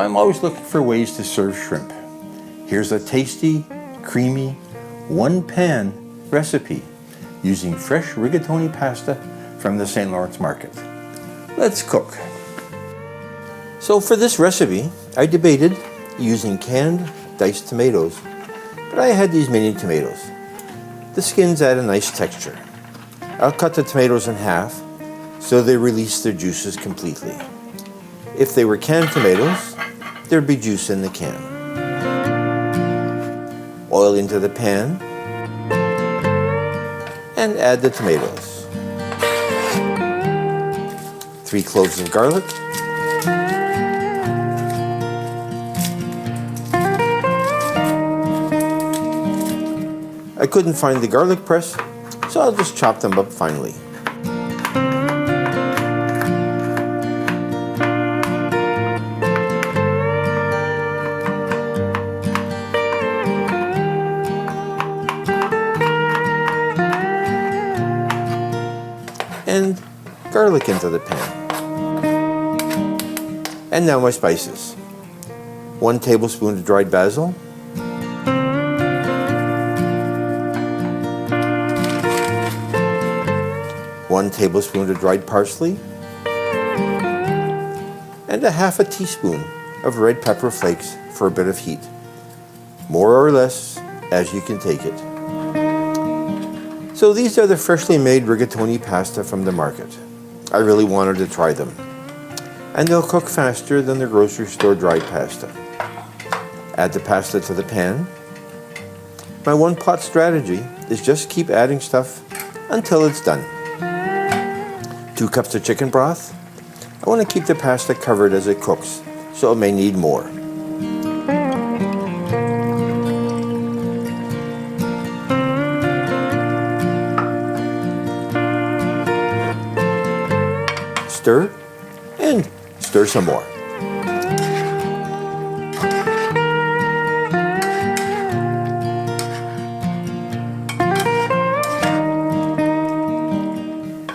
I'm always looking for ways to serve shrimp. Here's a tasty, creamy, one-pan recipe using fresh rigatoni pasta from the St. Lawrence market. Let's cook. So for this recipe, I debated using canned diced tomatoes, but I had these mini tomatoes. The skins add a nice texture. I'll cut the tomatoes in half so they release their juices completely. If they were canned tomatoes, there'd be juice in the can. Oil into the pan and add the tomatoes. 3 cloves of garlic, I couldn't find the garlic press, so I'll just chop them up finely. And garlic into the pan. And now my spices. 1 tablespoon of dried basil, 1 tablespoon of dried parsley, and 1/2 teaspoon of red pepper flakes for a bit of heat. More or less as you can take it. So these are the freshly made rigatoni pasta from the market. I really wanted to try them. And they'll cook faster than the grocery store dried pasta. Add the pasta to the pan. My one-pot strategy is just keep adding stuff until it's done. 2 cups of chicken broth. I want to keep the pasta covered as it cooks, so it may need more. Stir and stir some more.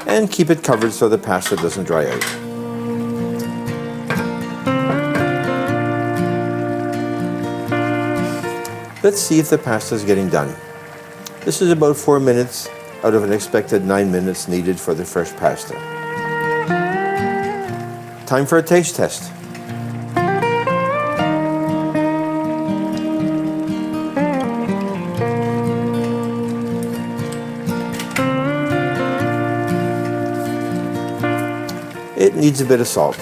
And keep it covered so the pasta doesn't dry out. Let's see if the pasta is getting done. This is about 4 minutes out of an expected 9 minutes needed for the fresh pasta. Time for a taste test. It needs a bit of salt.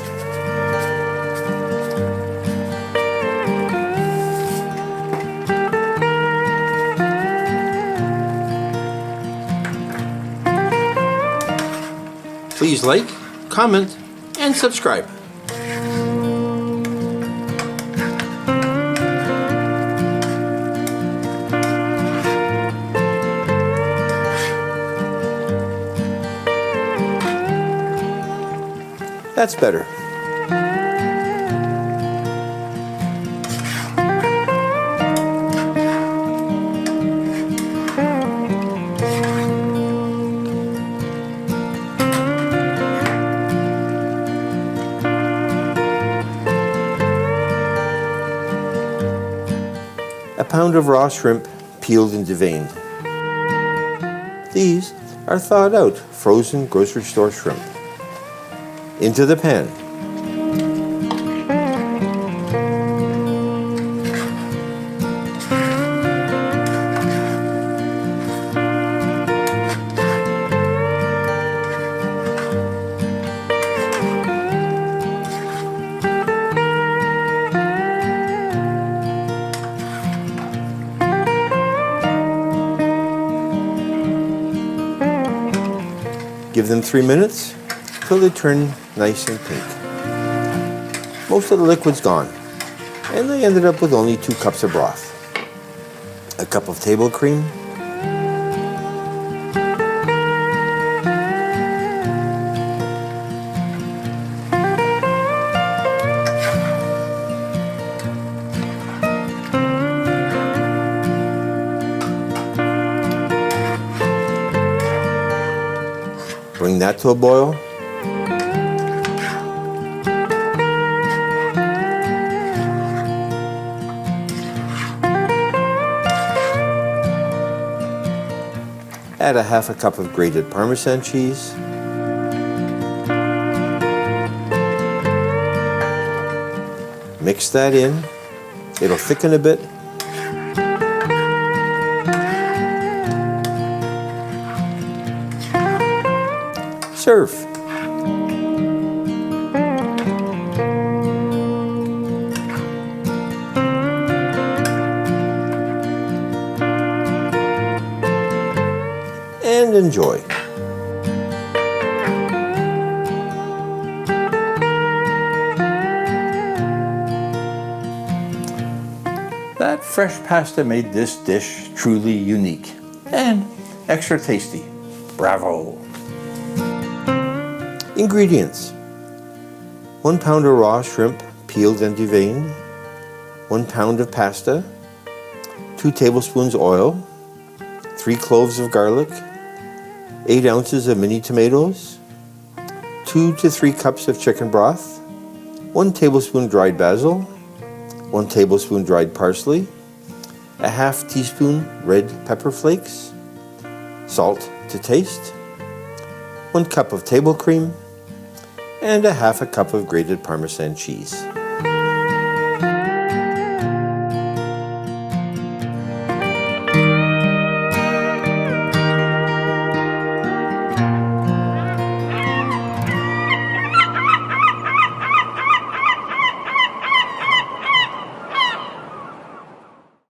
Please like, comment, and subscribe. That's better. A pound of raw shrimp peeled and deveined. These are thawed out frozen grocery store shrimp. Into the pan. Give them 3 minutes till they turn nice and pink. Most of the liquid's gone, and I ended up with only 2 cups of broth. A cup of table cream, bring that to a boil. Add a half a cup of grated Parmesan cheese. Mix that in. It'll thicken a bit. Serve. And enjoy. That fresh pasta made this dish truly unique and extra tasty. Bravo! Ingredients: 1 pound of raw shrimp, peeled and deveined, 1 pound of pasta, 2 tablespoons oil, 3 cloves of garlic, 8 ounces of mini tomatoes, 2 to 3 cups of chicken broth, 1 tablespoon dried basil, 1 tablespoon dried parsley, a half teaspoon red pepper flakes, salt to taste, 1 cup of table cream, and a half a cup of grated Parmesan cheese.